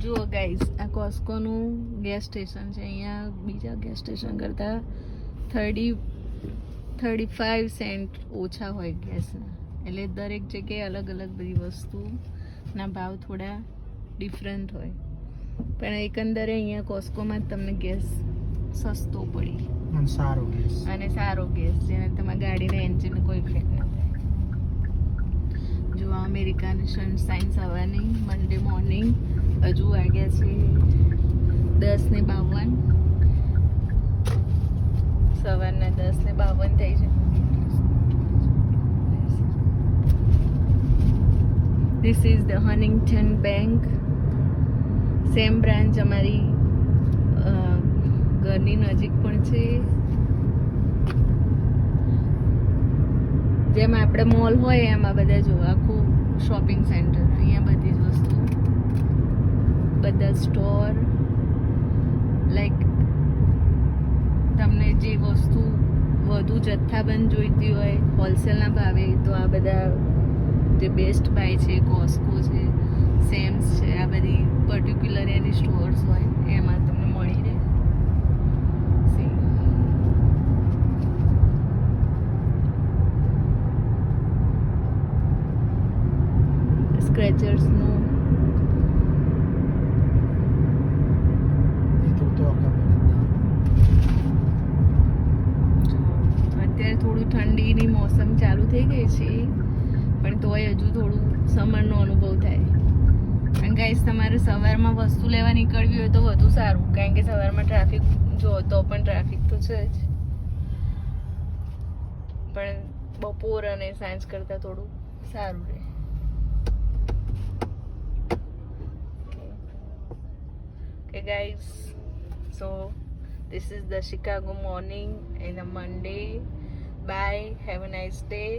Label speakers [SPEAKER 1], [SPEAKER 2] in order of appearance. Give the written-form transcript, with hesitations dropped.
[SPEAKER 1] જુઓ ગાઈસ, આ કોસ્કોનું gas station છે. અહીંયા બીજા ગેસ સ્ટેશન કરતાં 35 સેન્ટ ઓછા હોય ગેસના. એટલે દરેક જગ્યાએ અલગ અલગ બધી વસ્તુના ભાવ થોડા ડિફરન્ટ હોય, પણ એકંદરે અહીંયા કોસ્કોમાં જ તમને ગેસ સસ્તો પડી અને સારો ગેસ, જેને તમારા ગાડીના એન્જિનને કોઈ ઇફેક્ટ ના થાય. જો અમેરિકાની સનશાઇન સવારની મંડે મોર્નિંગ, હજુ વાગ્યા છે 10:52. સવારના 10:52 થઈ છે. This is the Hannington bank. Same branch અમારી ઘરની નજીક પણ છે. જેમ આપણે મોલ હોય એમાં બધા જો આખું શોપિંગ સેન્ટર. અહીંયા બધી જ વસ્તુ, બધા સ્ટોર, લાઈક તમને જે વસ્તુ વધુ જથ્થાબંધ જોઈતી હોય હોલસેલના ભાવે, તો આ બધા જે બેસ્ટ બાય છે, કોસ્કો છે, સેમ્સ છે, આ બધી પર્ટિક્યુલર એની સ્ટોર્સ હોય એમાં તમને મળી રહે. સ્ક્રેચર્સનું અત્યારે થોડું ઠંડીની મોસમ ચાલુ થઈ ગઈ છે, પણ તોય હજુ થોડું સમરનો અનુભવ થાય. અને ગાઈસ, તમારે સવારમાં વસ્તુ લેવા નીકળવી હોય તો વધુ સારું, કારણ કે સવારમાં ટ્રાફિક જો તો પણ ટ્રાફિક તો છે જ, પણ બપોર અને સાંજ કરતાં થોડું સારું રહે. Okay guys, so this is the Chicago morning in a Monday. Bye, have a nice day.